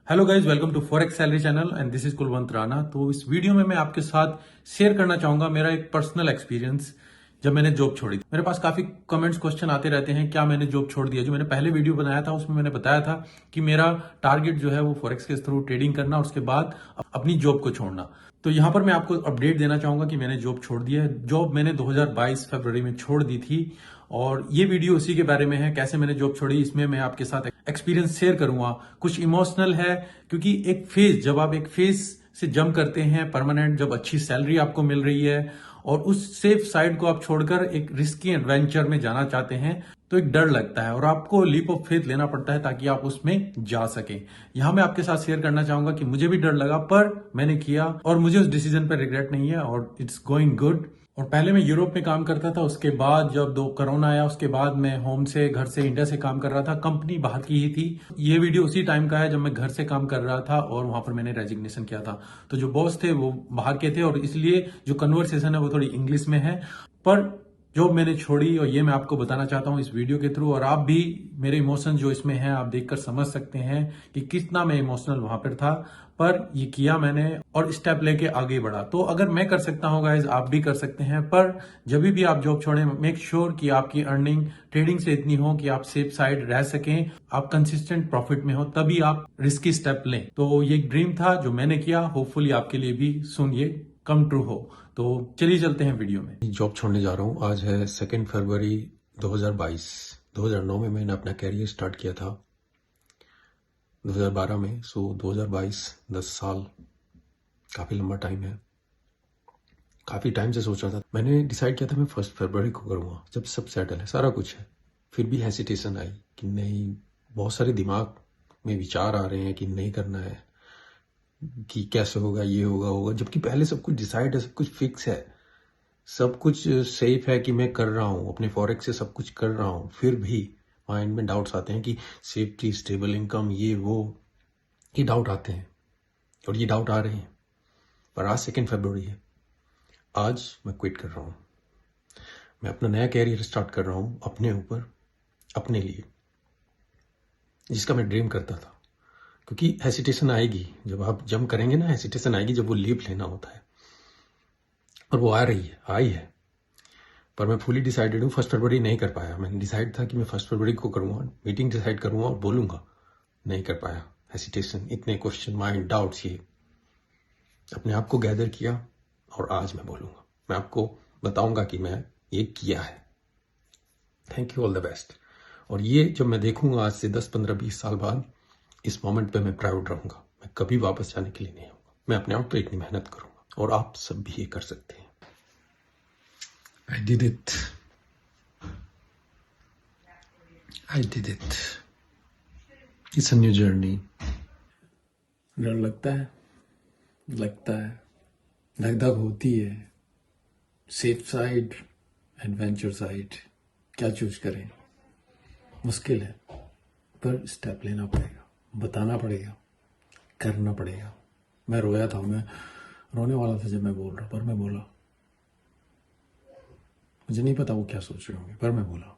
Hello guys, welcome to forex salary channel and this is Kulwant Rana. तो इस video में मैं आपके साथ शेयर करना चाहूंगा मेरा एक पर्सनल एक्सपीरियंस जब मैंने जॉब छोड़ी। मेरे पास काफी कमेंट्स क्वेश्चन आते रहते हैं क्या मैंने जॉब छोड़ दिया। जो मैंने पहले वीडियो बनाया था उसमें मैंने बताया था कि मेरा टारगेट जो है वो फॉरेक्स के थ्रू ट्रेडिंग करना और उसके बाद अपनी जॉब को छोड़ना। तो यहाँ पर मैं आपको अपडेट देना चाहूंगा कि मैंने जॉब छोड़ दिया है। जॉब मैंने 2022 फरवरी में छोड़ दी थी और ये वीडियो उसी के बारे में है, कैसे मैंने जॉब छोड़ी। इसमें मैं आपके साथ एक्सपीरियंस शेयर करूंगा। कुछ इमोशनल है क्योंकि एक फेज, जब आप एक फेज से जंप करते हैं परमानेंट, जब अच्छी सैलरी आपको मिल रही है और उस सेफ साइड को आप छोड़कर एक रिस्की एडवेंचर में जाना चाहते हैं, तो एक डर लगता है और आपको लीप ऑफ फेथ लेना पड़ता है ताकि आप उसमें जा सकें। यहां मैं आपके साथ शेयर करना चाहूंगा कि मुझे भी डर लगा पर मैंने किया और मुझे उस डिसीजन पर रिग्रेट नहीं है और इट्स गोइंग गुड। और पहले मैं यूरोप में काम करता था, उसके बाद जब कोरोना आया उसके बाद मैं होम से, घर से, इंडिया से काम कर रहा था। कंपनी बाहर की ही थी। ये वीडियो उसी टाइम का है जब मैं घर से काम कर रहा था और वहां पर मैंने रेजिग्नेशन किया था। तो जो बॉस थे वो बाहर के थे और इसलिए जो कन्वर्सेशन है वो थोड़ी इंग्लिश में है। पर जॉब मैंने छोड़ी और ये मैं आपको बताना चाहता हूं इस वीडियो के थ्रू। और आप भी मेरे इमोशन जो इसमें है आप देखकर समझ सकते हैं कि कितना मैं इमोशनल वहां पर था, पर ये किया मैंने और स्टेप लेके आगे बढ़ा। तो अगर मैं कर सकता हूं गाइज, आप भी कर सकते हैं। पर जब भी आप जॉब छोड़ें, मेक श्योर कि आपकी अर्निंग ट्रेडिंग से इतनी हो कि आप सेफ साइड रह सकें, आप कंसिस्टेंट प्रॉफिट में हो, तभी आप रिस्की स्टेप लें। तो ये एक ड्रीम था जो मैंने किया, होपफुली आपके लिए भी सुन ये कम ट्रू हो। तो चलिए चलते हैं वीडियो में। जॉब छोड़ने जा रहा हूँ। आज है 2 फरवरी 2022। 2009 में मैंने अपना कैरियर स्टार्ट किया था, 2012 में। सो 2022 10 साल, काफ़ी लंबा टाइम है। काफ़ी टाइम से सोच रहा था। मैंने डिसाइड किया था मैं 1 फरवरी को करूँगा, जब सब सेटल है, सारा कुछ है। फिर भी हेसिटेशन आई कि नहीं, बहुत सारे दिमाग में विचार आ रहे हैं कि नहीं करना है, कि कैसे होगा, ये होगा। जबकि पहले सब कुछ डिसाइड है, सब कुछ फिक्स है, सब कुछ सेफ है कि मैं कर रहा हूँ, अपने फॉरेक्स से सब कुछ कर रहा हूँ। फिर भी माइंड में डाउट्स आते हैं कि सेफ्टी, स्टेबल इनकम, ये डाउट आते हैं और ये डाउट आ रहे हैं। पर आज 2 फरवरी है, आज मैं क्विट कर रहा हूँ। मैं अपना नया कैरियर स्टार्ट कर रहा हूँ, अपने ऊपर, अपने लिए, जिसका मैं ड्रीम करता था। क्योंकि हेसिटेशन आएगी जब आप जंप करेंगे ना, हेसिटेशन आएगी जब वो लीप लेना होता है, और वो आई है। पर मैं फुली डिसाइडेड हूँ। 1 फरवरी नहीं कर पाया। मैंने डिसाइड था कि मैं 1 फरवरी को करूँगा, मीटिंग डिसाइड करूँगा और बोलूँगा, नहीं कर पाया। हेसिटेशन, इतने क्वेश्चन, माइंड, डाउट्स, ये अपने आप को गैदर किया और आज मैं बोलूँगा, मैं आपको बताऊँगा कि मैं ये किया है। Thank you, all the best. और ये जब मैं देखूँगा आज से 10, 15, 20 साल बाद, इस मोमेंट पे मैं प्राउड रहूँगा। मैं कभी वापस जाने के लिए नहीं आऊँगा। मैं अपने आप पे इतनी मेहनत करूँगा और आप सब भी ये कर सकते हैं। I did it. It's a new journey. डर लगता है, धक-धक होती है। सेफ साइड, एडवेंचर साइड, क्या चूज करें? मुश्किल है, पर स्टेप लेना पड़ेगा, बताना पड़ेगा, करना पड़ेगा। मैं रोया था, मैं रोने वाला था जब मैं बोल रहा, पर मैं बोला। मुझे नहीं पता वो क्या सोच रहे होंगे, पर मैं बोला।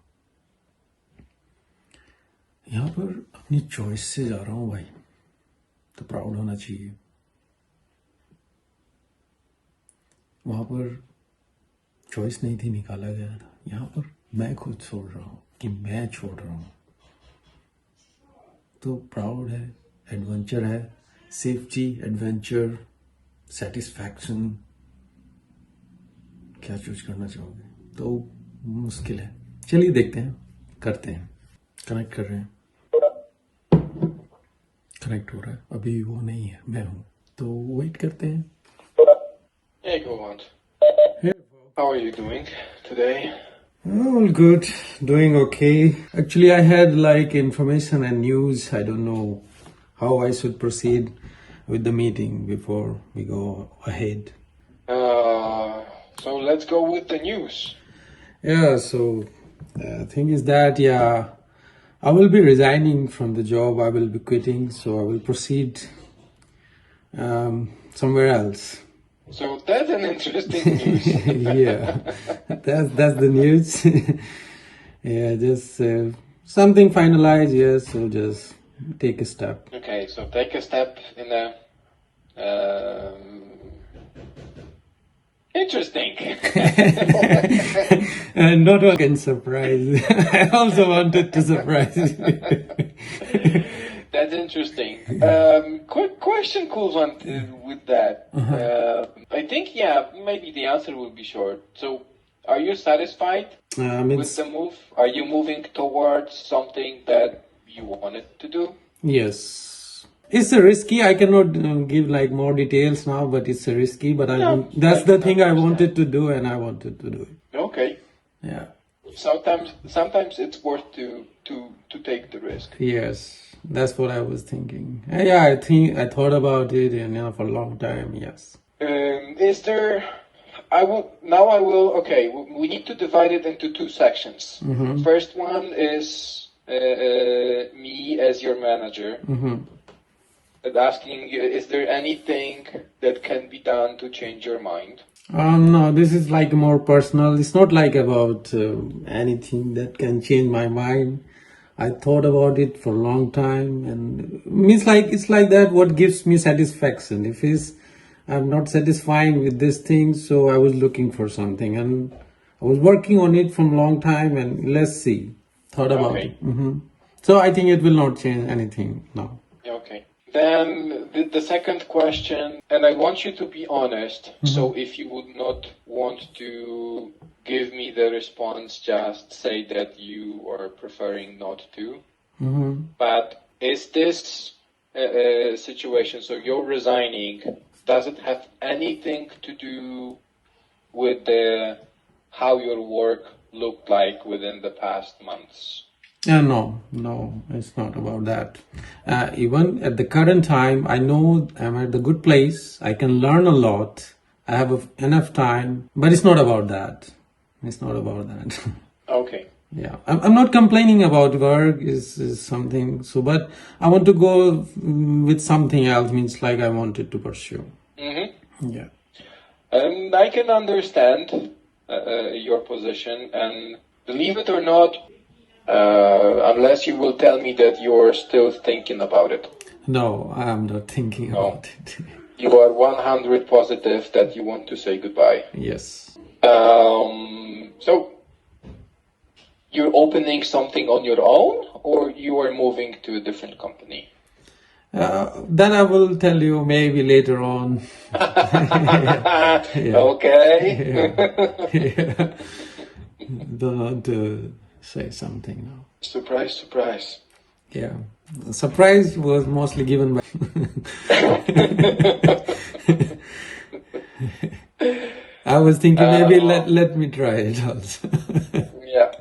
यहाँ पर अपनी चॉइस से जा रहा हूँ भाई, तो प्राउड होना चाहिए। वहां पर चॉइस नहीं थी, निकाला गया था। यहाँ पर मैं खुद छोड़ रहा हूँ कि मैं छोड़ रहा हूँ, तो प्राउड है, एडवेंचर है, सेफ्टी, एडवेंचर, सेटिस्फैक्शन, क्या चूज करना चाहोगे? तो मुश्किल है। चलिए देखते हैं, करते हैं। कनेक्ट कर रहे हैं, कनेक्ट हो रहा है। अभी वो नहीं है, मैं हूं, तो वेट करते हैं। Hey, Govant. How are you doing today? All good, doing okay. Actually, I had like information and news. I don't know how I should proceed with the meeting before we go ahead. So let's go with the news. Yeah, so the thing is that, I will be resigning from the job. I will be quitting, so I will proceed somewhere else. So that's an interesting news. Yeah, that's the news. Yeah, just something finalized. Yes, so just take a step. Okay, so take a step in a interesting. And not one can surprise. I also wanted to surprise you. That's interesting. Quick question, cool one with that. I think, yeah, maybe the answer will be short. So, are you satisfied with the move? Are you moving towards something that you wanted to do? Yes. It's a risky. I cannot give like more details now, but it's a risky. But that's the thing I wanted to do, and I wanted to do it. Okay. Yeah. Sometimes it's worth to take the risk. Yes, that's what I was thinking. Yeah, I thought about it, and for a long time. Yes. Is there? I will. Okay, we need to divide it into two sections. First one is me as your manager. And asking, is there anything that can be done to change your mind? No, this is like more personal. It's not like about anything that can change my mind. I thought about it for a long time, and it's like that. What gives me satisfaction? If I'm not satisfied with this thing, so I was looking for something, and I was working on it from a long time. And let's see, thought about it. So I think it will not change anything now. Okay. Then the second question, and I want you to be honest. So if you would not want to give me the response, just say that you are preferring not to. But is this situation, so you're resigning, does it have anything to do with how your work looked like within the past months? No, it's not about that. Even at the current time, I know I'm at the good place. I can learn a lot. I have enough time, but it's not about that. It's not about that. Okay. Yeah, I'm not complaining about work. Is something so, but I want to go with something else. Means like I wanted to pursue. Yeah. I can understand your position, and believe it or not. Unless you will tell me that you're still thinking about it. No, I'm not thinking about it. You are 100 positive that you want to say goodbye. Yes. So, you're opening something on your own, or you are moving to a different company? Then I will tell you maybe later on. Okay. Yeah. Don't want to say something now. Surprise, surprise. Yeah. The surprise was mostly given by I was thinking maybe let me try it also. Yeah.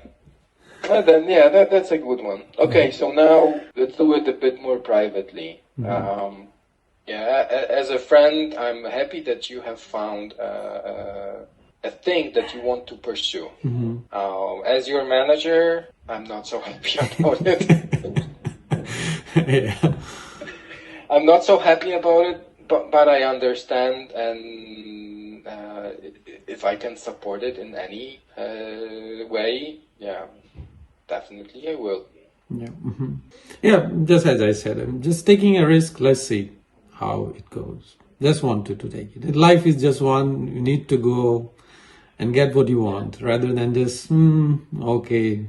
Well, then, yeah, that's a good one. Okay, so now let's do it a bit more privately. As a friend, I'm happy that you have found a thing that you want to pursue. As your manager, I'm not so happy about it. Yeah. I'm not so happy about it, but I understand, and if I can support it in any way, yeah, definitely I will. Yeah. Yeah, just as I said, I'm just taking a risk. Let's see how it goes. Just wanted to take it. Life is just one. You need to go and get what you want rather than just, okay.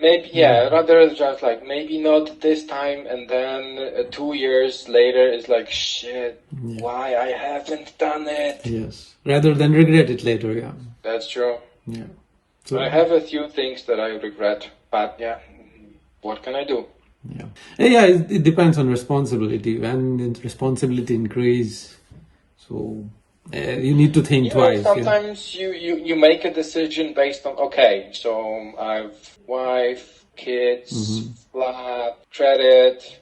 Maybe, rather just like, maybe not this time, and then 2 years later, it's like, shit, why I haven't done it? Yes. Rather than regret it later, yeah. That's true. Yeah. So I have a few things that I regret, but yeah, what can I do? Yeah. Yeah, it depends on responsibility. When responsibility increase, so you need to think twice. Sometimes you make a decision based on, okay, so I've wife, kids, flat, credit,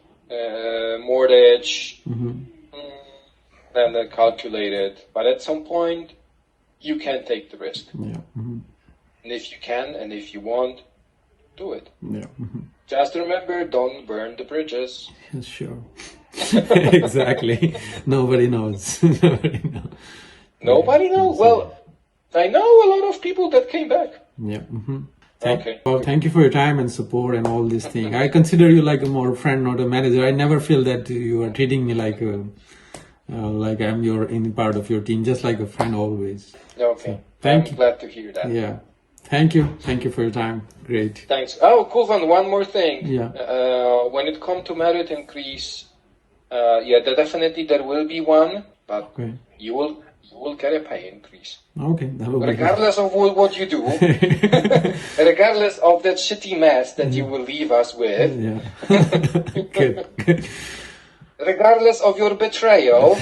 mortgage, and then calculate it. But at some point, you can take the risk. Yeah. And if you can, and if you want, do it. Yeah. Just remember, don't burn the bridges. Sure. Exactly. Nobody knows. Nobody knows. Well, I know a lot of people that came back. Yeah. Okay. Well, thank you for your time and support and all this thing. I consider you like a more friend, not a manager. I never feel that you are treating me like I'm in part of your team, just like a friend always. Okay. Thank I'm you. glad to hear that. Yeah. Thank you. Thank you for your time. Great. Thanks. Oh, Kulvan, one more thing. Yeah. When it comes to merit increase, definitely there will be one, but Okay. you will get a pay increase. Okay. That will be good. Regardless of what you do, regardless of that shitty mess that you will leave us with, Yeah. Good. Good. regardless of your betrayal.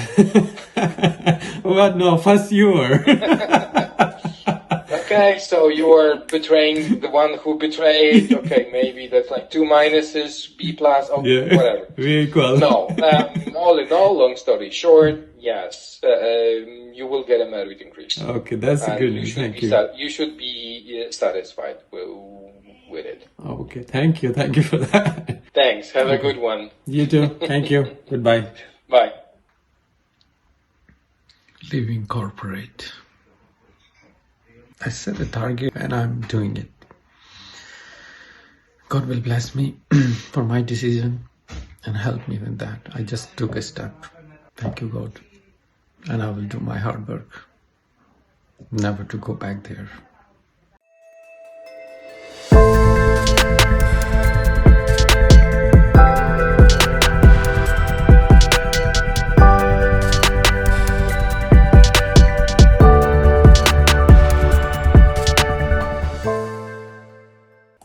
What? No, first you were. Okay, so you are betraying the one who betrayed. Okay, maybe that's like 2 minuses, B plus, Yeah. whatever. We equal. No, all in all, long story short, yes, you will get a merit increase. Okay, that's And good. you should Thank be you. You should be satisfied with it. Okay, thank you. Thank you for that. Thanks. Have a good one. You too. Thank you. Goodbye. Bye. Living corporate. I set a target and I'm doing it. God will bless me for my decision and help me with that. I just took a step. Thank you, God. And I will do my hard work. Never to go back there.